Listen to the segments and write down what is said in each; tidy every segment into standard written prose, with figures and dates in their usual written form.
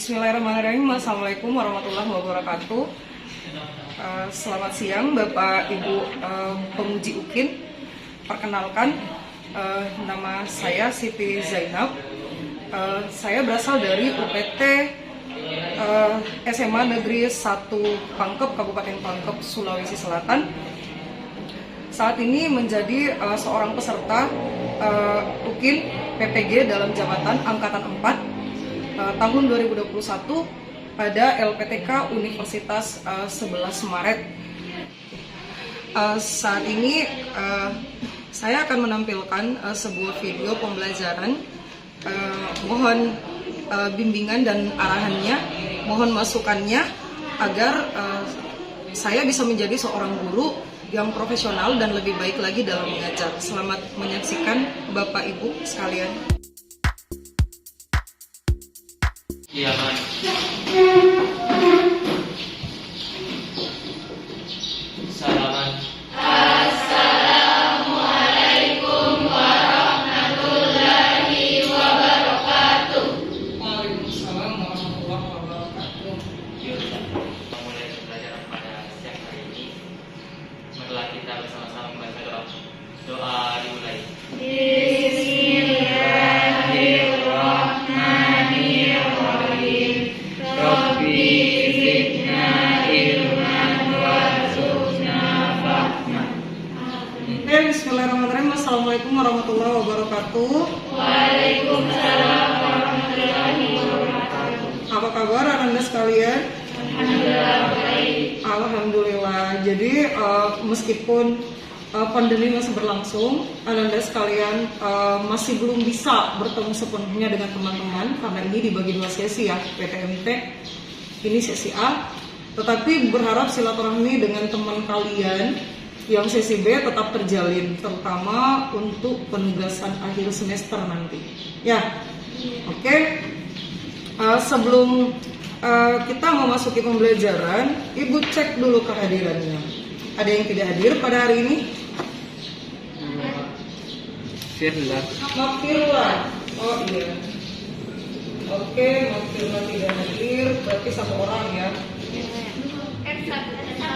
Bismillahirrahmanirrahim. Assalamualaikum warahmatullahi wabarakatuh. Selamat siang Bapak Ibu pemuji UKIN. Perkenalkan, nama saya Siti Zainab. Saya berasal dari UPT SMA Negeri 1 Pangkep, Kabupaten Pangkep, Sulawesi Selatan. Saat ini menjadi seorang peserta UKIN PPG dalam jabatan Angkatan 4 tahun 2021 pada LPTK Universitas 11 Maret. Saat ini saya akan menampilkan sebuah video pembelajaran. Mohon bimbingan dan arahannya, mohon masukannya agar saya bisa menjadi seorang guru yang profesional dan lebih baik lagi dalam mengajar. Selamat menyaksikan Bapak Ibu sekalian. Iya, Mas. Salaman. Assalamualaikum warahmatullahi wabarakatuh. Waalaikumsalam warahmatullahi wabarakatuh. Kita mulai pembelajaran pada siang hari ini. Marilah kita bersama-sama membaca doa dimulai. Bismillahirrahmanirrahim. Rabbi zidna ilman warzuqna fahma. Bismillahirrahmanirrahim. Assalamualaikum warahmatullahi wabarakatuh. Waalaikumsalam warahmatullahi wabarakatuh. Apa kabar Anda sekalian? Alhamdulillah baik. Alhamdulillah. Jadi meskipun pandemi masih berlangsung, Anda sekalian masih belum bisa bertemu sepenuhnya dengan teman-teman karena ini dibagi dua sesi ya, PTMT. Ini sesi A. Tetapi berharap silaturahmi dengan teman kalian yang sesi B tetap terjalin, terutama untuk penugasan akhir semester nanti. Ya, oke. Sebelum kita memasuki pembelajaran, Ibu cek dulu kehadirannya. Ada yang tidak hadir pada hari ini? Makfirlan. Oh iya. Oke, Makfirlan tidak hadir, berarti satu orang ya.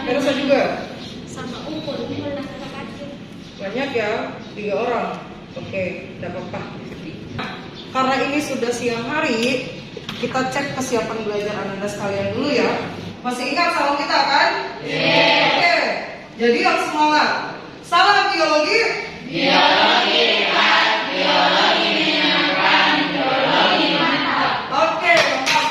Elsa juga? Sama Umpul. Banyak ya, 3 orang. Oke, tidak apa-apa. Karena ini sudah siang hari, kita cek kesiapan belajar Anda sekalian dulu ya. Masih ingat sama kita kan? Yeah. Oke, jadi yang semangat. Salam biologi. Biologi sehat, biologi menyenangkan, biologi mantap. Oke, mantap.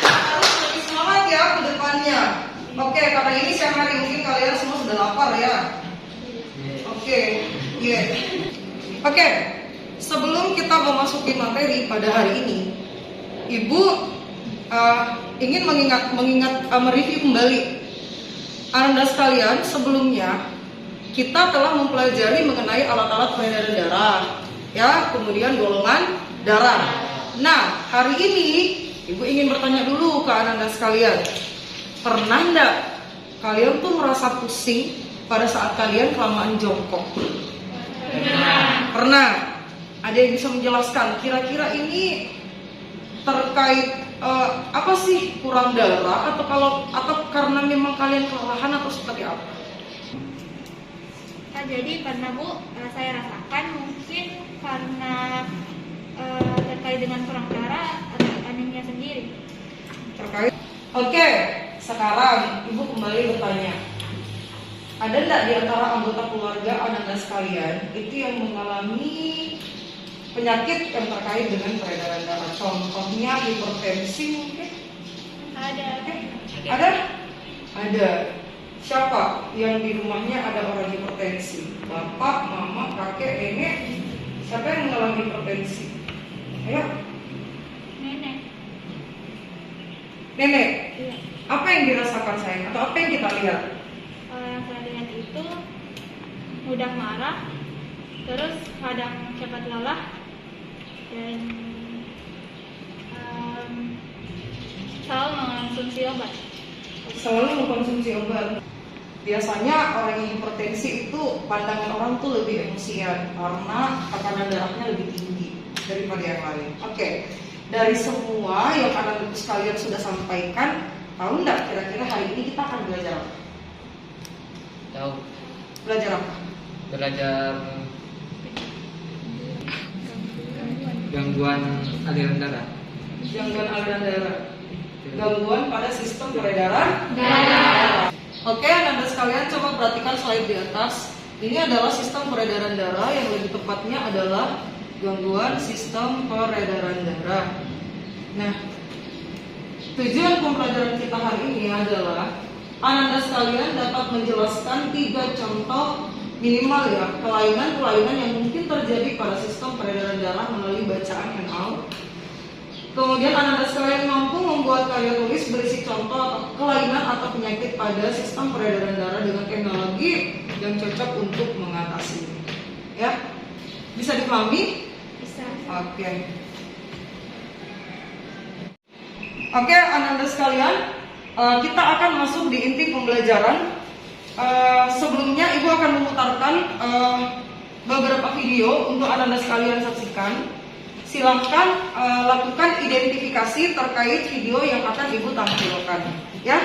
Harus lebih semangat ya ke depannya. Oke, karena ini siang hari mungkin kalian semua sudah lapar ya. Oke, iya. Oke, sebelum kita memasuki materi pada hari ini, Ibu ingin mereview kembali Anda sekalian. Sebelumnya kita telah mempelajari mengenai alat-alat peredaran darah, ya, kemudian golongan darah. Nah, hari ini Ibu ingin bertanya dulu ke Anda sekalian, pernah enggak kalian tuh merasa pusing pada saat kalian kelamaan jongkok? Pernah. Ada yang bisa menjelaskan kira-kira ini terkait apa sih, kurang darah atau karena memang kalian kelelahan atau seperti apa? Jadi karena Bu, saya rasakan mungkin karena terkait dengan kurang darah atau anemia sendiri. Terkait. Oke, sekarang Ibu kembali bertanya. Ada enggak di antara anggota keluarga Anda sekalian itu yang mengalami penyakit yang terkait dengan peredaran darah? Contohnya hipertensi mungkin? Ada. Ada? Ada. Siapa yang di rumahnya ada orang hipertensi? Bapak, mama, kakek, nenek? Siapa yang mengalami hipertensi? Ayo. Nenek. Nenek? Iya. Apa yang dirasakan sayang? Atau apa yang kita lihat? Yang saya lihat itu mudah marah, terus kadang cepat lelah, dan selalu mengonsumsi obat. Selalu mengkonsumsi obat. Biasanya orang yang hipertensi itu pandangan orang tuh lebih emosian karena tekanan darahnya lebih tinggi daripada yang lain. Oke. dari semua yang anak-anak sekalian sudah sampaikan, tahu nggak kira-kira hari ini kita akan belajar apa? Tahu. Belajar apa? Belajar gangguan aliran darah. Gangguan aliran darah. Gangguan pada sistem peredaran Darah. Oke, Anda sekalian coba perhatikan slide di atas. Ini adalah sistem peredaran darah, yang lebih tepatnya adalah gangguan sistem peredaran darah. Nah, tujuan pembelajaran kita hari ini adalah Anda sekalian dapat menjelaskan 3 contoh minimal ya kelainan-kelainan yang mungkin terjadi pada sistem peredaran darah melalui bacaan handout. Kemudian Anda sekalian mampu membuat karya tulis berisi contoh atau kelainan atau penyakit pada sistem peredaran darah dengan teknologi yang cocok untuk mengatasi. Ya, bisa dipahami? Bisa. Oke. Oke, Anda sekalian, kita akan masuk di inti pembelajaran. Sebelumnya Ibu akan memutarkan beberapa video untuk Anda sekalian saksikan. Silahkan lakukan identifikasi terkait video yang akan Ibu tampilkan, ya.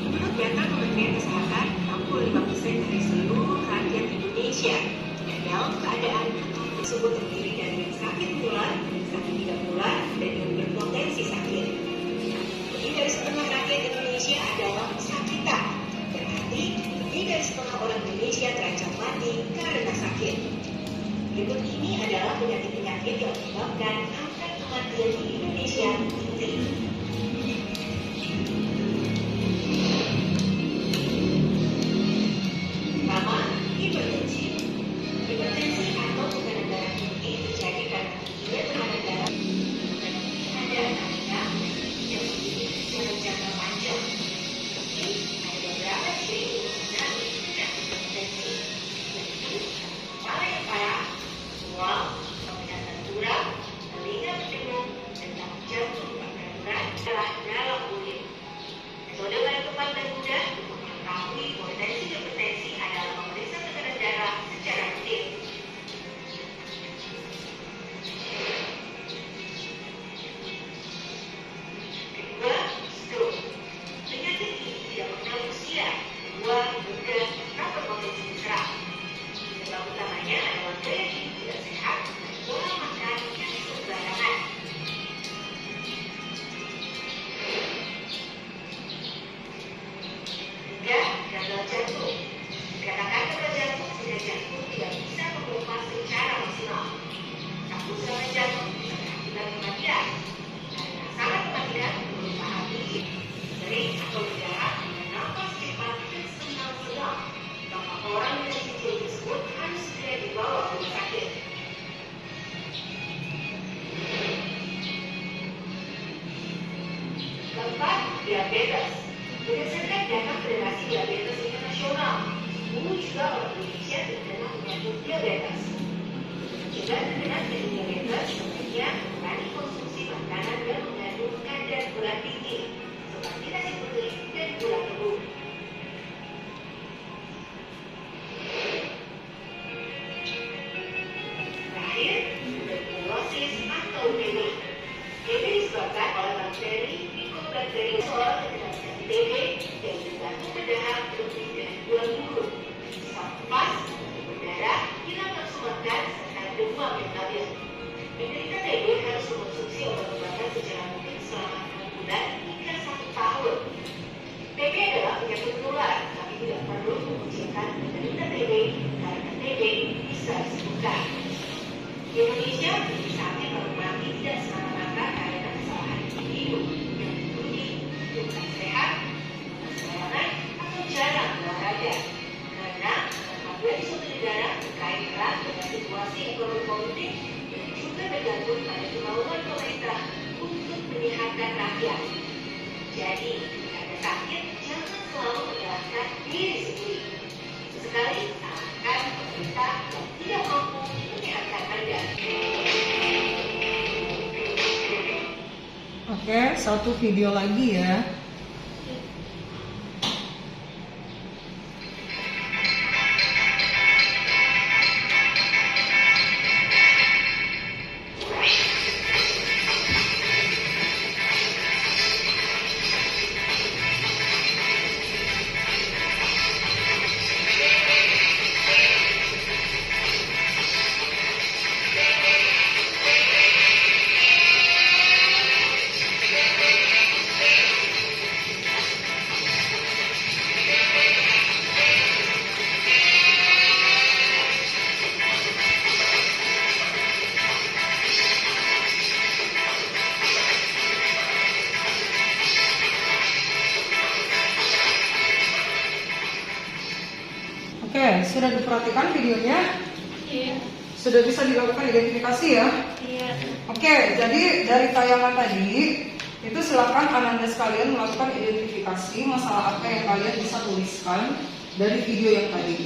Menurut data Kementerian Kesehatan, 65% dari seluruh rakyat Indonesia yang dalam keadaan tersebut terdiri dari yang sakit menular, sakit tidak menular, dan yang berpotensi sakit. Lebih dari setengah rakyat Indonesia adalah sakitan. Berarti lebih dari setengah orang Indonesia terancam mati karena sakit. Berikut ini adalah penyakit-penyakit yang menyebabkan angka kematian di Indonesia tinggi. Pertama, hipertensi. Hipertensi atau tekanan darah tinggi terjadi karena tingginya tekanan darah ada namanya yang tinggi secara jangka panjang. Tapi ada beberapa ciri khususnya tidak hipertensi, yaitu kepala yang parah, mual, penglihatan kurang, telinga berdengung, dan jantung beraturan adalah dalam urin. Metode paling tepat dan mudah untuk mengetahui potensi hipertensi adalah memeriksa tekanan darah secara rutin. Kedua, stroke. Penyakit ini tidak mengenal usia, tua, muda, atau berpotensi diserang. Penyebab utamanya adalah gaya hidup tidak sehat dan pola makan yang sembarangan. Ketiga, gagal jantung. Dikatakan gagal jantung sehingga jantung tidak bisa berpompa secara maksimal. Satu serangan jantung bisa berakibat kematian. Karena sangat kematian berupa hati, sering atau berdarah dengan nafas cepat dan senang-senang. Maka orang dengan ciri tersebut harus segera dibawa ke rumah sakit. Keempat, diabetes. Berdasarkan data Federasi Diabetes Internasional, 10 juta orang Indonesia terkena penyakit diabetes. Jika terkena penyakit diabetes, sebaiknya mengurangi konsumsi makanan yang mengandung kadar gula tinggi, seperti nasi putih dan gula tebu. Terakhir, tuberkulosis atau TB. TB disebabkan oleh bakteri Mycobacterium seorang terkena penyakit TB dan bergantung berdahak lebih dari 2 minggu. Pas, berdarah, hilang nafsu makan, serta demam yang stabil. Penderita TB harus mengonsumsi obat-obatan secara rutin selama 6 bulan hingga 1 tahun. TB adalah penyakit menular, tapi tidak perlu mengucilkan penderita TB karena TB bisa disembuhkan. Di Indonesia, menjadi sakit lalu mati tidak semata-mata karena kesalahan individu yang diuji bukan sehat, sembarangan, atau jarang olahraga. Karena apabila di suatu negara terkait erat dengan situasi ekonomi politik dan juga bergantung pada kemauan pemerintah untuk menyehatkan rakyat. Jadi, jika ada sakit, jangan selalu menyalahkan diri sendiri. Sesekali salahkan pemerintah yang tidak mampu menyehatkan Anda. Oke, satu video lagi ya. Oke, sudah diperhatikan videonya? Iya. Sudah bisa dilakukan identifikasi ya? Iya. Oke, jadi dari tayangan tadi itu silakan Ananda sekalian melakukan identifikasi masalah apa yang kalian bisa tuliskan dari video yang tadi.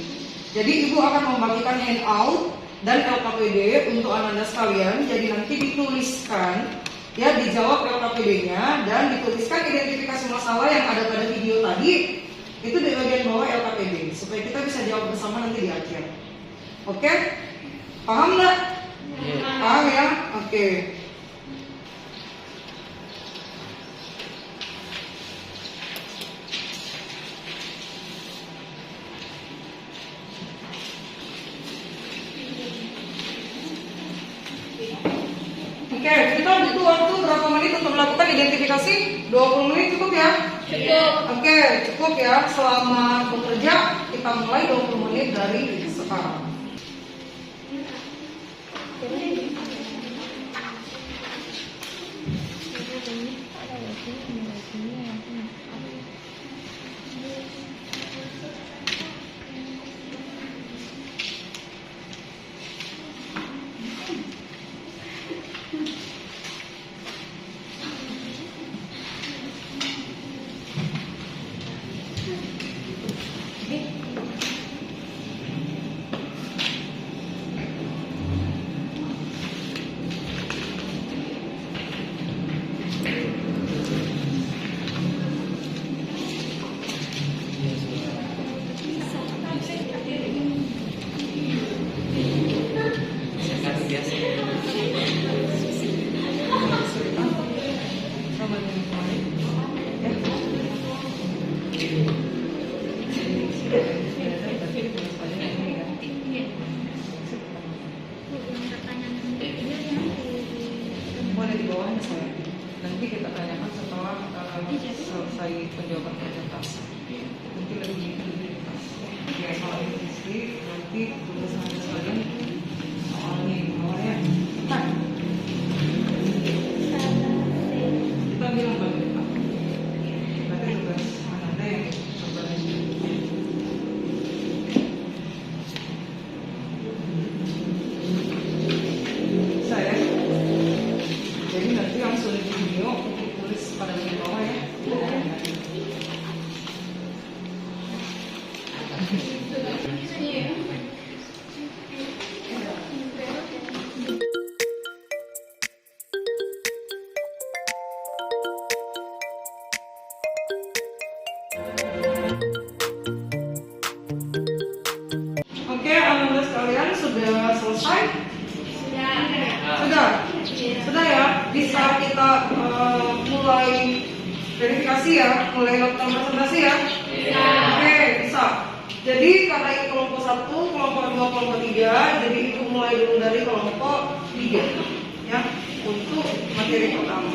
Jadi ibu akan membagikan handout dan LKPD untuk Ananda sekalian. Jadi nanti dituliskan, ya dijawab LKPD-nya dan dituliskan identifikasi masalah yang ada pada video tadi. Itu di bagian bawah LKPD supaya kita bisa jawab bersama nanti di akhir. Oke? Paham nggak? Paham ya? Oke. Oke, kita butuh waktu berapa menit untuk melakukan identifikasi? 20 menit cukup ya? Cukup. Oke, cukup ya. Selama bekerja, kita mulai 20 menit dari sekarang. Boleh di bawahnya saya. Nanti kita tanyakan setelah selesai penjawaban presentasi. Nanti lebih pas. Ya kalau ini isi nanti tulis nanti sekalian soalnya di bawahnya. Nah, kita bilang bagi Pak. Berarti tugas Ananda yang sebenarnya. Saya. Jadi nanti langsung di video tulis pada bagian bawah ya. Oke, Ananda sekalian sudah selesai? Sudah? Sudah ya? Bisa kita mulai verifikasi ya? Mulai lakukan presentasi ya? Oke, bisa. Jadi karena ini kelompok 1, kelompok 2, kelompok 3, jadi itu mulai dulu dari kelompok 3 ya, untuk materi pertama.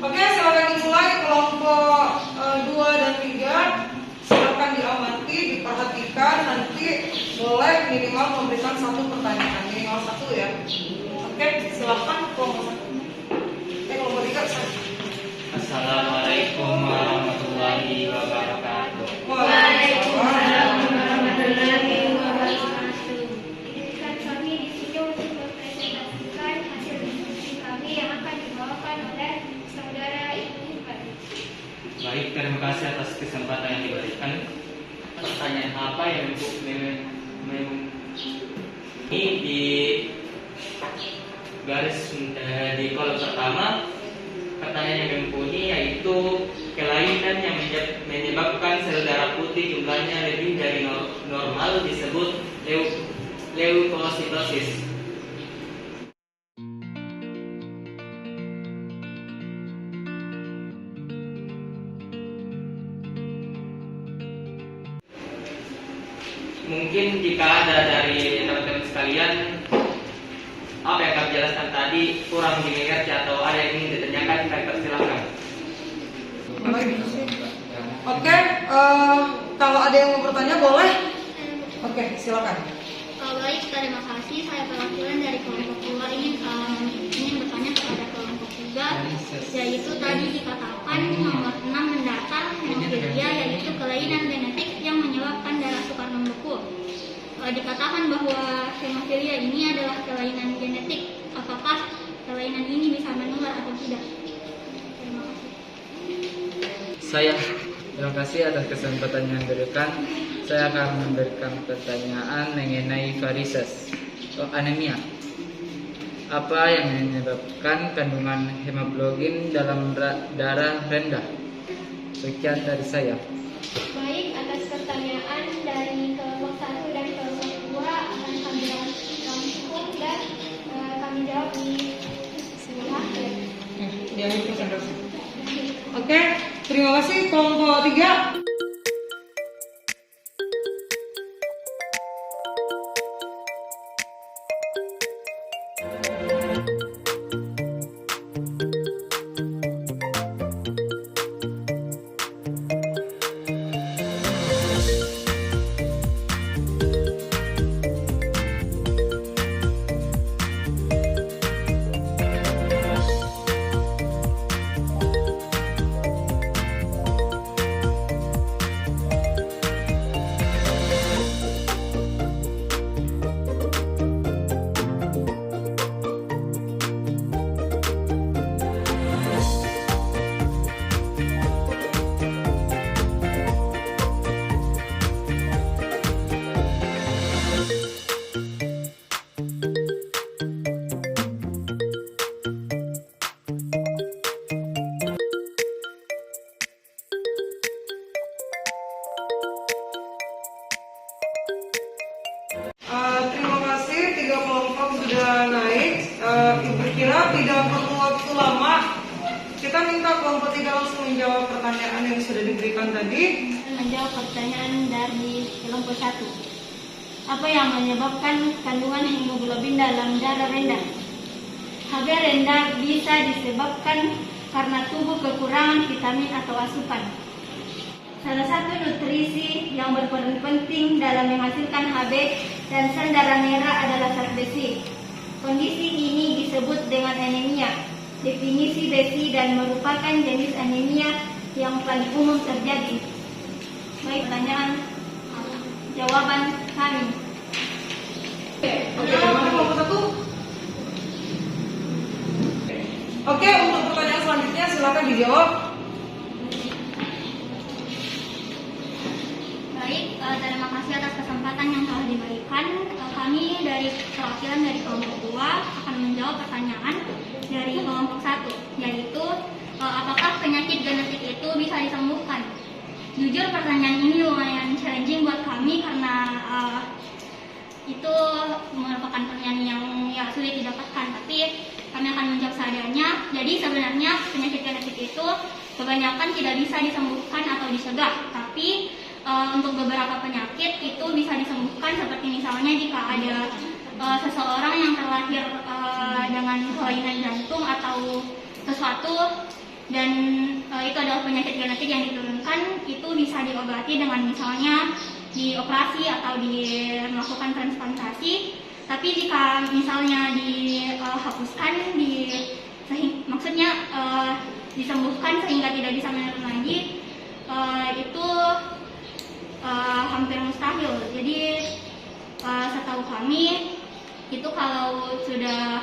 Oke, silakan dimulai kelompok 2 dan 3. Silakan diamati, diperhatikan, nanti boleh minimal memberikan 1 pertanyaan, minimal 1 ya. Oke, silakan kelompok 1. Kelompok 3 saya. Assalamualaikum warahmatullahi wabarakatuh. Waalaikumsalam warahmatullahi wabarakatuh. Izinkan kami di sini untuk mempresentasikan hasil diskusi kami yang akan dibawakan oleh saudara Ibu Bupati. Baik, terima kasih atas kesempatan yang diberikan. Pertanyaan apa yang ini di garis di kolom pertama pertanyaan yang mumpuni, yaitu kelainan yang menyebabkan sel darah putih jumlahnya lebih dari normal disebut leukositosis. Mungkin jika ada dari teman-teman sekalian apa yang kami jelaskan tadi kurang dimengerti atau ada yang ingin ditanyakan, kami persilahkan. Oke, kalau ada yang mau bertanya boleh. Oke, silakan. Baik, terima kasih. Saya perwakilan dari kelompok 2 ingin bertanya kepada kelompok 3, yaitu tadi dikatakan nomor 6 mendata hemofilia, yaitu kelainan genetik yang menyebabkan darah sukar membeku. Dikatakan bahwa hemofilia ini adalah kelainan genetik. Apakah kelainan ini bisa menular atau tidak? Terima kasih. Terima kasih atas kesempatan yang diberikan. Saya akan memberikan pertanyaan mengenai varises atau anemia. Apa yang menyebabkan kandungan hemoglobin dalam darah rendah? Sekian dari saya. Baik, atas pertanyaan dari kelompok 1 dan kelompok 2 akan kami rangkum dan kami jawab di akhir. Di akhir presentasi. Oke, terima kasih kelompok 3. Terima kasih, 3 kelompok sudah naik. Ibu kira tidak perlu waktu lama. Kita minta kelompok 3 langsung menjawab pertanyaan yang sudah diberikan tadi. Menjawab pertanyaan dari kelompok 1. Apa yang menyebabkan kandungan hemoglobin dalam darah rendah? HB rendah bisa disebabkan karena tubuh kekurangan vitamin atau asupan. Salah satu nutrisi yang berperan penting dalam menghasilkan HB dan sel darah merah adalah zat besi. Kondisi ini disebut dengan anemia. Definisi besi dan merupakan jenis anemia yang paling umum terjadi. Baik, pertanyaan jawaban kami. Oke, bagaimana kelompok 1? Oke, untuk pertanyaan selanjutnya silakan dijawab. Baik, terima kasih atas kesempatan yang telah diberikan. Kami dari perwakilan dari kelompok 2 akan menjawab pertanyaan dari kelompok 1, yaitu apakah penyakit genetik itu bisa disembuhkan? Jujur pertanyaan ini lumayan challenging buat kami karena itu merupakan pertanyaan yang sulit didapatkan, tapi kami akan menjawab seadanya. Jadi sebenarnya penyakit genetik itu kebanyakan tidak bisa disembuhkan atau dicegah, tapi untuk beberapa penyakit itu bisa disembuhkan, seperti misalnya jika ada seseorang yang terlahir dengan kelainan jantung atau sesuatu dan itu adalah penyakit genetik yang diturunkan, itu bisa diobati dengan misalnya dioperasi atau melakukan transplantasi. Tapi jika misalnya dihapuskan, maksudnya disembuhkan sehingga tidak bisa menurun lagi, itu hampir mustahil. Jadi setahu kami itu kalau sudah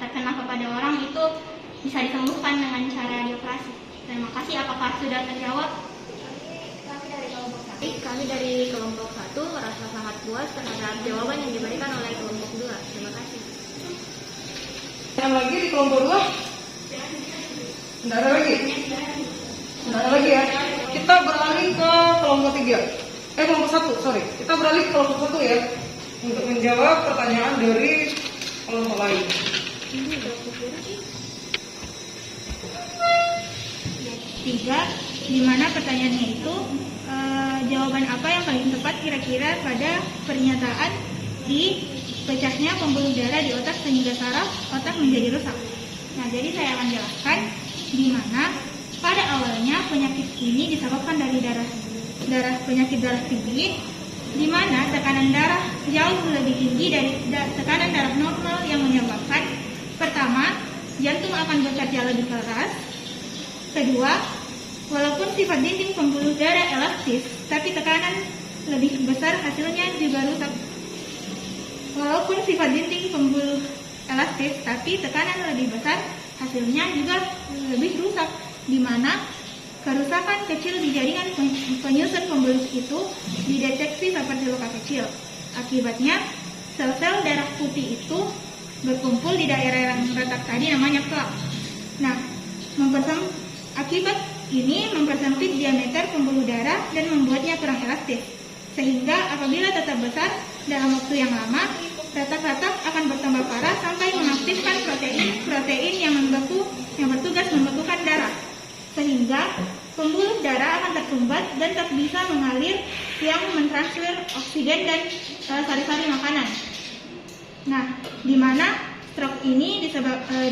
terkena kepada orang itu bisa disembuhkan dengan cara dioperasi. Terima kasih. Apakah sudah terjawab? Kami dari kelompok 1 merasa sangat puas terhadap jawaban yang diberikan oleh kelompok 2. Terima kasih. Yang lagi di kelompok 2? Tidak ada lagi? Tidak ada lagi ya? Kita beralih ke kelompok 3. Kelompok 1, sorry. Kita beralih ke kelompok 1 ya. Untuk menjawab pertanyaan dari kelompok lain. Tiga, di mana pertanyaannya itu jawaban apa yang paling tepat kira-kira pada pernyataan di pecahnya pembuluh darah di otak sehingga saraf otak menjadi rusak. Nah, jadi saya akan jelaskan di mana pada awalnya penyakit ini disebabkan dari penyakit darah tinggi, di mana tekanan darah jauh lebih tinggi dari tekanan darah normal yang menyebabkan pertama, jantung akan bekerja lebih keras. Kedua, walaupun sifat dinding pembuluh darah elastis, tapi tekanan lebih besar hasilnya juga rusak. Walaupun sifat dinding pembuluh elastis, tapi tekanan lebih besar hasilnya juga lebih rusak, di mana kerusakan kecil di jaringan penyusun pembuluh itu dideteksi seperti luka kecil. Akibatnya, sel-sel darah putih itu berkumpul di daerah yang retak tadi namanya plak. Nah, akibat ini mempersempit diameter pembuluh darah dan membuatnya kurang elastis. Sehingga apabila tetap besar dalam waktu yang lama, retak-retak akan bertambah parah sampai mengaktifkan protein yang bertugas membekukan darah. Sehingga pembuluh darah akan tersumbat dan tak bisa mengalir yang mentransfer oksigen dan sari-sari makanan. Nah, di mana stroke ini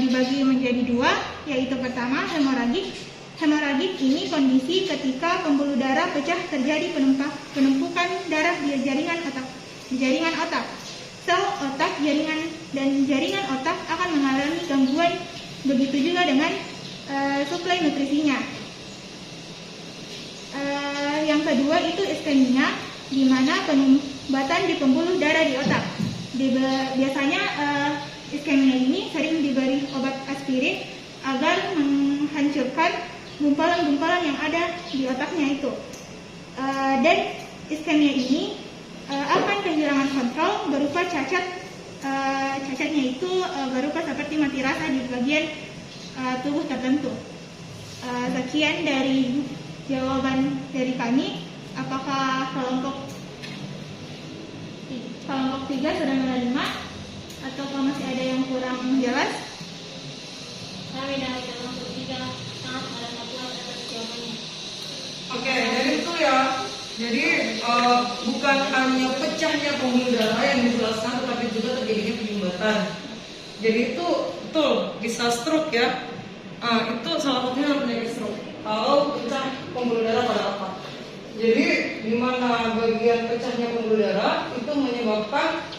dibagi menjadi dua, yaitu pertama hemoragik. Hemoragik ini kondisi ketika pembuluh darah pecah terjadi penumpukan darah di jaringan otak. Sel otak jaringan otak akan mengalami gangguan, begitu juga dengan suplai nutrisinya. Yang kedua itu iskemia, di mana penumbatan di pembuluh darah di otak. Biasanya iskemia ini sering diberi obat aspirin agar menghancurkan gumpalan-gumpalan yang ada di otaknya itu. Dan iskemia ini akan kehilangan kontrol berupa cacat. Cacatnya itu berupa seperti mati rasa di bagian tubuh tertentu. Sekian dari jawaban dari kami. Apakah kelompok 3 sudah menerima atau masih ada yang kurang jelas? Kami dari kelompok 3 sangat berkepuasan atas jawabannya. Oke, jadi itu ya. Jadi bukan hanya pecahnya pembuluh darah yang dijelaskan, tetapi juga terjadinya penyumbatan. Jadi itu betul bisa stroke ya. Itu salah satunya penyakit stroke. Kalau pecah pembuluh darah pada otak. Jadi di mana bagian pecahnya pembuluh darah itu menyebabkan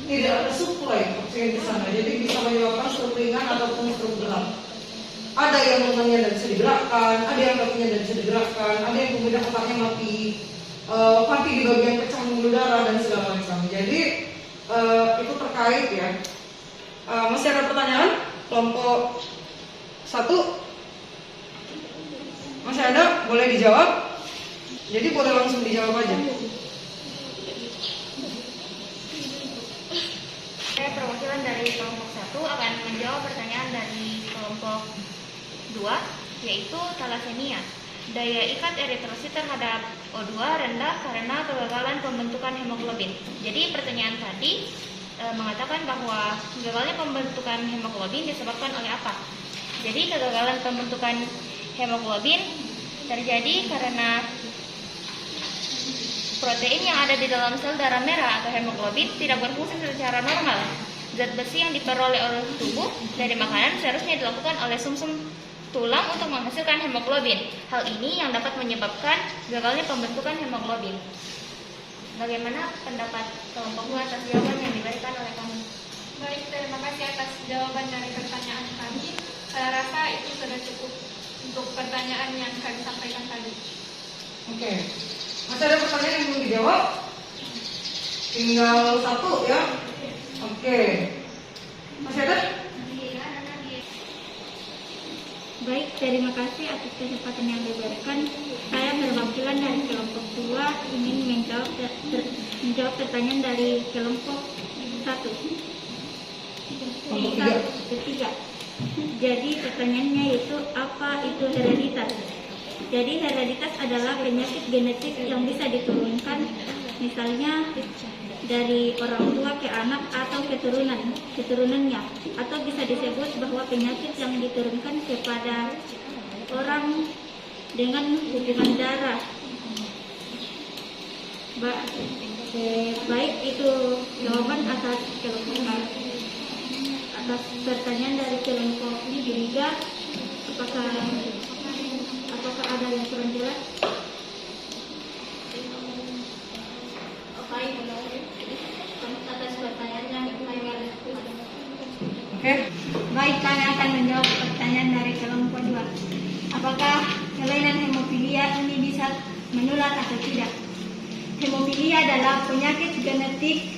tidak ada suplai oksigen di sana. Jadi bisa menyebabkan stroke ringan ataupun stroke berat. Ada yang lengannya tidak bisa digerakkan, ada yang kakinya tidak bisa digerakkan, ada yang kemudian otaknya mati di bagian pecah pembuluh darah dan segala macam. Jadi itu terkait ya. Masih ada pertanyaan? Kelompok 1 masih ada? Boleh dijawab? Jadi boleh langsung dijawab aja. Saya perwakilan dari kelompok 1 akan menjawab pertanyaan dari kelompok 2, yaitu thalassemia. Daya ikat eritrosit terhadap O2 rendah karena kegagalan pembentukan hemoglobin. Jadi pertanyaan tadi mengatakan bahwa gagalnya pembentukan hemoglobin disebabkan oleh apa? Jadi kegagalan pembentukan hemoglobin terjadi karena protein yang ada di dalam sel darah merah atau hemoglobin tidak berfungsi secara normal. Zat besi yang diperoleh oleh tubuh dari makanan seharusnya dilakukan oleh sumsum tulang untuk menghasilkan hemoglobin. Hal ini yang dapat menyebabkan gagalnya pembentukan hemoglobin. Bagaimana pendapat kelompok atas jawaban yang diberikan oleh kami? Baik, terima kasih atas jawaban dari pertanyaan kami. Saya rasa itu sudah cukup untuk pertanyaan yang kami sampaikan tadi. Oke. Masih ada pertanyaan yang belum dijawab? Tinggal 1 ya. Oke. Masih ada? Baik, terima kasih atas kesempatan yang diberikan. Saya perwakilan dari kelompok 2 ingin menjawab pertanyaan dari kelompok 1. Kelompok 3. ketiga. Jadi pertanyaannya yaitu apa itu hereditas? Jadi hereditas adalah penyakit genetik yang bisa diturunkan, misalnya dari orang tua ke anak atau keturunannya, atau bisa disebut bahwa penyakit yang diturunkan kepada orang dengan hubungan darah. Baik itu jawaban atas pertanyaan dari kelompok 3. Apakah ada yang kurang jelas? Atas pertanyaannya Oke. Baik, kami akan menjawab pertanyaan dari kelompok 2. Apakah kelainan hemofilia ini bisa menular atau tidak? Hemofilia adalah penyakit genetik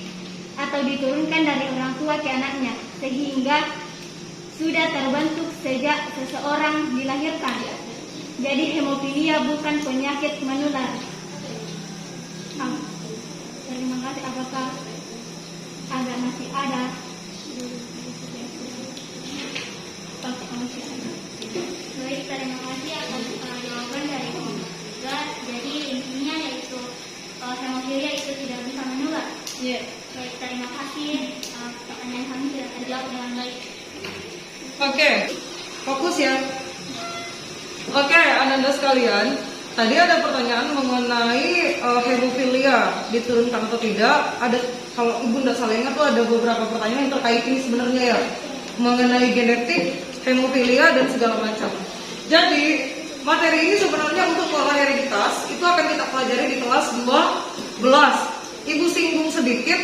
atau diturunkan dari orang tua ke anaknya, sehingga sudah terbentuk sejak seseorang dilahirkan. Jadi hemofilia bukan penyakit menular. Terima kasih. Apakah masih ada? Baik, terima kasih atas jawaban dari kelompok 3. Jadi intinya yaitu hemofilia itu tidak bisa menular. Baik, terima kasih. Pertanyaan kami sudah terjawab dengan baik. Oke, fokus ya. Oke, Ananda sekalian, tadi ada pertanyaan mengenai hemofilia diturunkan atau tidak. Ada, kalau ibu tidak salah ingat tuh ada beberapa pertanyaan yang terkait ini sebenarnya ya, mengenai genetik, hemofilia dan segala macam. Jadi materi ini sebenarnya untuk pola hereditas itu akan kita pelajari di kelas 12. Ibu singgung sedikit,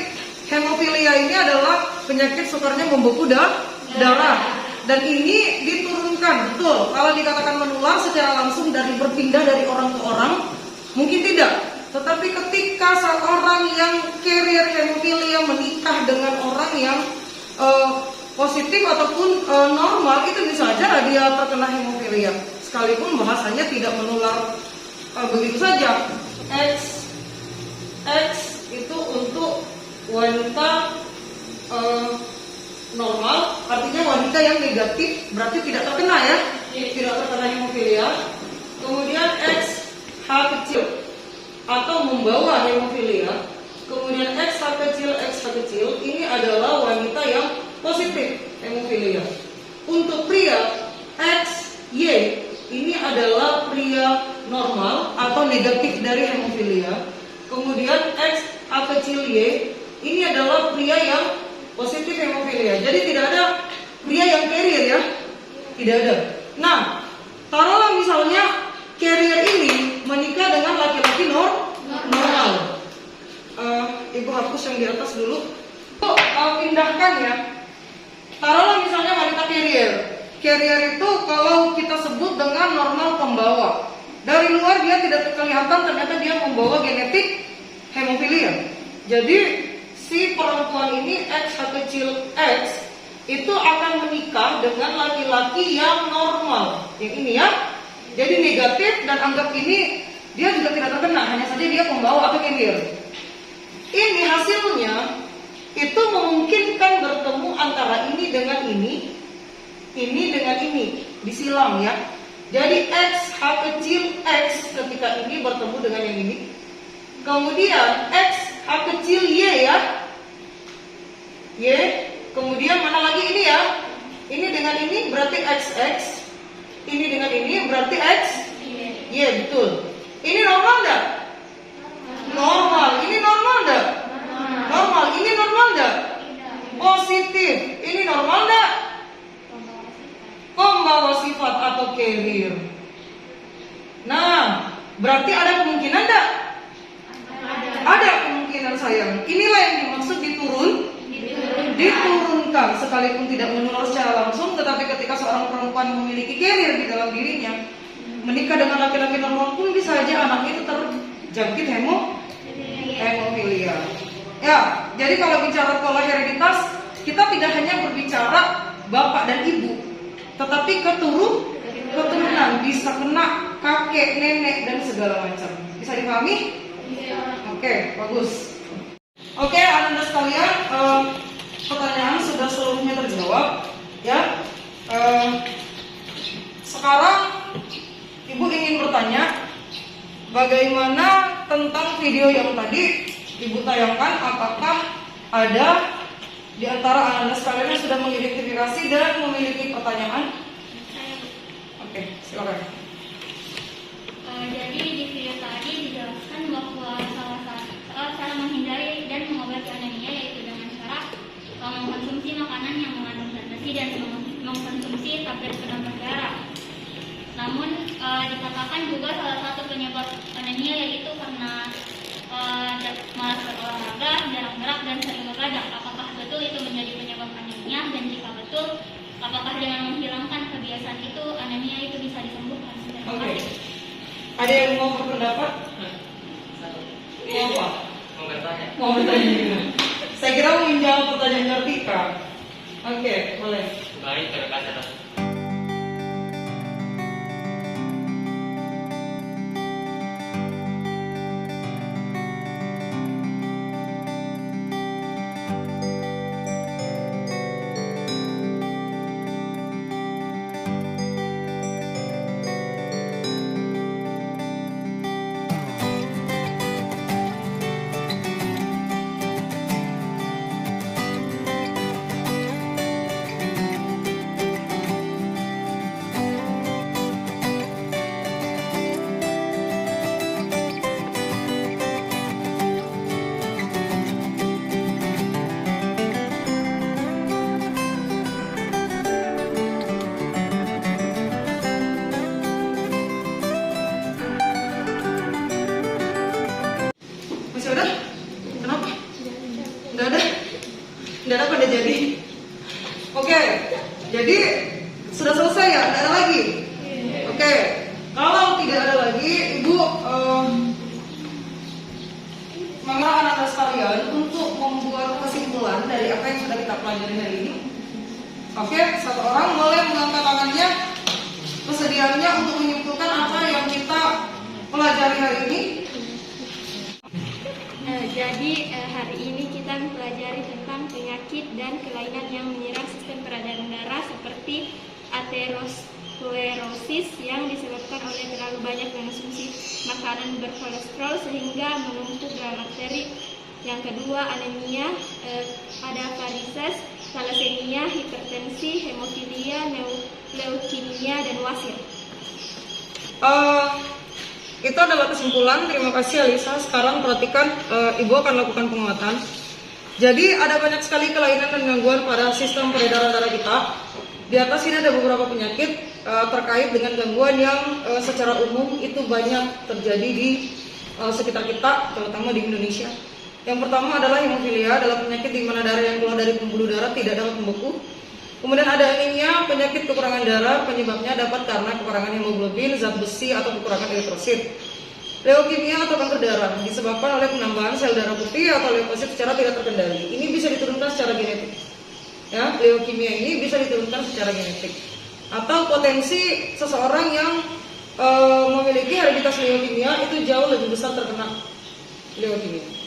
hemofilia ini adalah penyakit sukarnya membeku darah. Dan ini diturunkan, betul. Kalau dikatakan menular secara langsung dari berpindah dari orang ke orang, mungkin tidak. Tetapi ketika seorang yang carrier hemofilia menikah dengan orang yang positif ataupun normal, itu bisa saja dia terkena hemofilia. Sekalipun bahasanya tidak menular begitu saja. X itu untuk wanita normal, artinya wanita yang negatif, berarti tidak terkena ya, tidak terkena hemofilia. Kemudian X H kecil atau membawa hemofilia. Kemudian X kecil ini adalah wanita yang positif hemofilia. Untuk pria X Y ini adalah pria normal atau negatif dari hemofilia. Kemudian X A kecil Y ini adalah pria yang positif hemofilia. Jadi tidak ada pria yang carrier ya, tidak ada. Nah, taruhlah misalnya carrier ini menikah dengan laki-laki normal. Ibu hapus yang di atas dulu. Pindahkan ya. Taruhlah misalnya wanita carrier. Carrier itu kalau kita sebut dengan normal pembawa. Dari luar dia tidak kelihatan, ternyata dia membawa genetik hemofilia. Jadi si perempuan ini X kecil X itu akan menikah dengan laki-laki yang normal. Yang ini ya. Jadi negatif dan anggap ini dia juga tidak terkena, hanya saja dia pembawa atau carrier. Ini hasilnya itu memungkinkan bertemu antara ini dengan ini dengan ini, disilang ya. Jadi X kecil X ketika ini bertemu dengan yang ini. Kemudian X kecil Y ya, Y. Kemudian mana lagi ini ya? Ini dengan ini berarti XX. Ini dengan ini berarti X Y, betul. Ini normal enggak? Normal. Ini normal enggak? Normal. Ini normal enggak? Positif. Ini normal enggak? Pembawa sifat atau carrier. Nah, berarti ada kemungkinan enggak? Ada kemungkinan sayang. Inilah yang dimaksud diturunkan, sekalipun tidak menular secara langsung, tetapi ketika seorang perempuan memiliki carrier di dalam dirinya, menikah dengan laki-laki normal pun bisa saja anaknya itu terjangkit hemofilia. Ya, jadi kalau bicara pola hereditas, kita tidak hanya berbicara bapak dan ibu, tetapi keturunan bisa kena kakek, nenek dan segala macam. Bisa dipahami? Oke, bagus. Oke, Ananda sekalian, pertanyaan sudah seluruhnya video yang tadi Ibu tayangkan, apakah ada di antara Anda sekalian yang sudah mengidentifikasi dan memiliki pertanyaan? Oke, silakan. Jadi di video tadi dijelaskan bahwa salah satu cara menghindari dan mengobati anemia yaitu dengan cara mengkonsumsi makanan yang mengandung zat besi dan mengkonsumsi tablet penambah darah. Namun dikatakan juga salah satu penyebab anemia yaitu karena malas berolahraga, jarang gerak, dan sering begadang. Apakah betul itu menjadi penyebab anemia? Dan jika betul, apakah dengan menghilangkan kebiasaan itu anemia itu bisa disembuhkan? Oke. Ada yang mau berpendapat? Mau apa? Mau bertanya? Mau bertanya? Saya kira mau menjawab pertanyaan Kartika. Oke, boleh. Baik, terima kasih atas Masih ada? Kenapa? Nggak ada? Nggak ada pada jadi? Oke, jadi sudah selesai ya? Nggak ada lagi? Oke, kalau tidak ada lagi, Ibu meminta anak-anak sekalian untuk membuat kesimpulan dari apa yang sudah kita pelajari hari ini. Oke, satu orang boleh mengangkat tangannya, kesediaannya untuk menyimpulkan apa yang kita pelajari hari ini. Jadi hari ini kita mempelajari tentang penyakit dan kelainan yang menyerang sistem peredaran darah seperti aterosklerosis yang disebabkan oleh terlalu banyak mengonsumsi makanan berkolesterol sehingga menumpuk dalam arteri. Yang kedua, anemia, ada varises, thalassemia, hipertensi, hemofilia, leukemia, dan wasir. Itu adalah kesimpulan. Terima kasih Alisa. Sekarang perhatikan, Ibu akan lakukan penguatan. Jadi ada banyak sekali kelainan dan gangguan pada sistem peredaran darah kita. Di atas ini ada beberapa penyakit terkait dengan gangguan yang secara umum itu banyak terjadi di sekitar kita, terutama di Indonesia. Yang pertama adalah hemofilia, adalah penyakit di mana darah yang keluar dari pembuluh darah tidak dapat membeku. Kemudian ada anemia, penyakit kekurangan darah, penyebabnya dapat karena kekurangan hemoglobin, zat besi, atau kekurangan eritrosit. Leukemia atau kanker darah disebabkan oleh penambahan sel darah putih atau leukosit secara tidak terkendali. Ini bisa diturunkan secara genetik. Ya, leukemia ini bisa diturunkan secara genetik. Atau potensi seseorang yang memiliki hereditas leukemia itu jauh lebih besar terkena leukemia.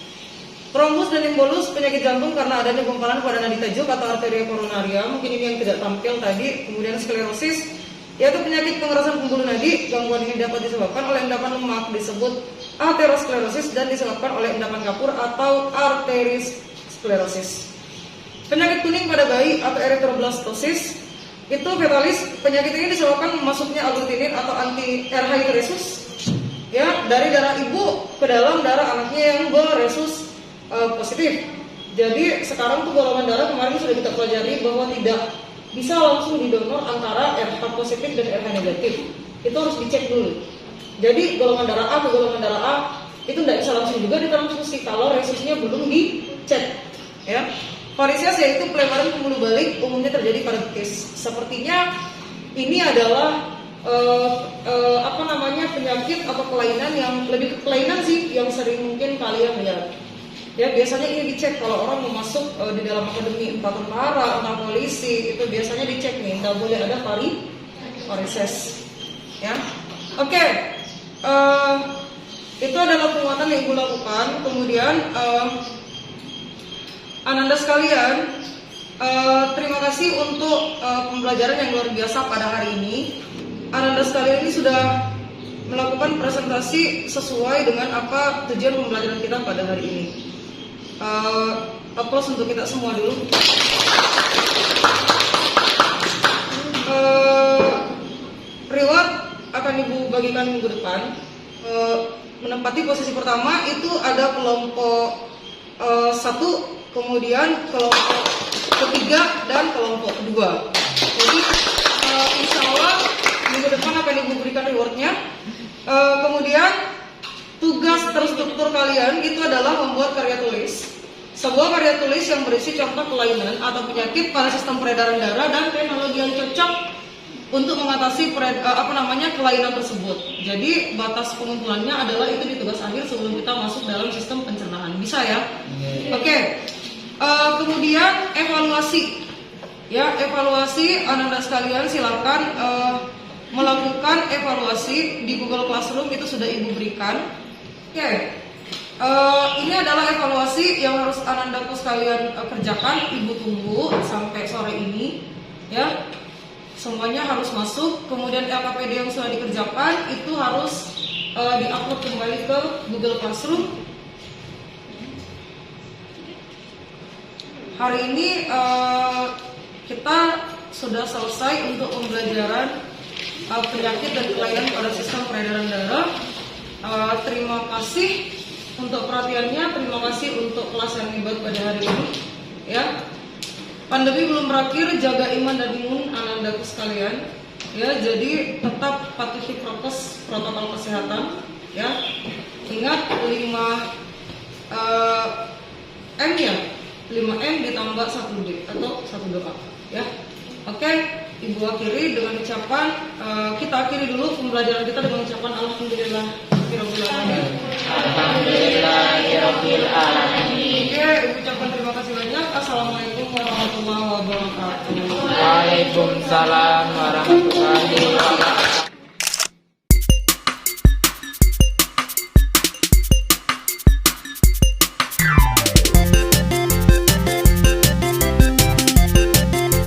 Trombus dan embolus, penyakit jantung karena adanya gumpalan pada nadi tajuk atau arteria koronaria, mungkin ini yang tidak tampil tadi. Kemudian sklerosis, yaitu penyakit pengerasan pembuluh nadi. Gangguan ini dapat disebabkan oleh endapan lemak, disebut aterosklerosis, dan disebabkan oleh endapan kapur atau arteriosklerosis. Penyakit kuning pada bayi atau erythroblastosis, itu fetalis. Penyakit ini disebabkan masuknya aglutinin atau anti-RH resus, ya, dari darah ibu ke dalam darah anaknya yang beresus positif. Jadi sekarang tuh golongan darah kemarin sudah kita pelajari bahwa tidak bisa langsung didonor antara RH positif dan RH negatif. Itu harus dicek dulu. Jadi golongan darah A ke golongan darah A itu tidak bisa langsung juga ditransfusi kalau resusnya belum dicek. Ya, varises yaitu pelebaran pembuluh balik umumnya terjadi pada betis. Sepertinya ini adalah penyakit atau kelainan yang lebih ke kelainan sih yang sering mungkin kalian lihat. Ya, biasanya ini dicek kalau orang mau masuk di dalam akademi, entah tentara, entah polisi, itu biasanya dicek nih, nggak boleh ada varises. Ya, oke. Itu adalah penguatan yang Ibu lakukan. Kemudian Ananda sekalian, terima kasih untuk pembelajaran yang luar biasa pada hari ini. Ananda sekalian ini sudah melakukan presentasi sesuai dengan apa tujuan pembelajaran kita pada hari ini. Aplaus untuk kita semua dulu. Reward akan Ibu bagikan minggu depan. Menempati posisi pertama itu ada kelompok 1, kemudian kelompok ketiga dan kelompok 2. Jadi insya Allah minggu depan akan Ibu berikan rewardnya. Kemudian tugas terstruktur kalian itu adalah membuat karya tulis. Sebuah karya tulis yang berisi contoh kelainan atau penyakit pada sistem peredaran darah dan teknologi yang cocok untuk mengatasi kelainan tersebut. Jadi batas pengumpulannya adalah itu di tugas akhir sebelum kita masuk dalam sistem pencernaan. Bisa ya? Oke. Kemudian evaluasi. Ya, evaluasi anak-anak sekalian silakan melakukan evaluasi di Google Classroom, itu sudah Ibu berikan. Oke. Ini adalah evaluasi yang harus anak-anakku sekalian kerjakan. Ibu tunggu sampai sore ini, ya. Semuanya harus masuk. Kemudian LKPD yang sudah dikerjakan itu harus diupload kembali ke Google Classroom. Hari ini kita sudah selesai untuk pembelajaran penyakit dan kelainan pada sistem peredaran darah. Terima kasih untuk perhatiannya, terima kasih untuk kelas yang hebat pada hari ini. Ya, pandemi belum berakhir, jaga iman dan imun anak-anakku sekalian. Ya, jadi tetap patuhi protokol kesehatan. Ya, ingat 5M ya, 5M ditambah 1D atau 1 doa. Ya, oke. Ibu akhiri dengan ucapan, kita akhiri dulu pembelajaran kita dengan ucapan Alhamdulillah. Alhamdulillahirabbil alamin. Oke, Ibu ucapkan terima kasih banyak. Assalamualaikum warahmatullahi wabarakatuh. Waalaikumsalam warahmatullahi wabarakatuh.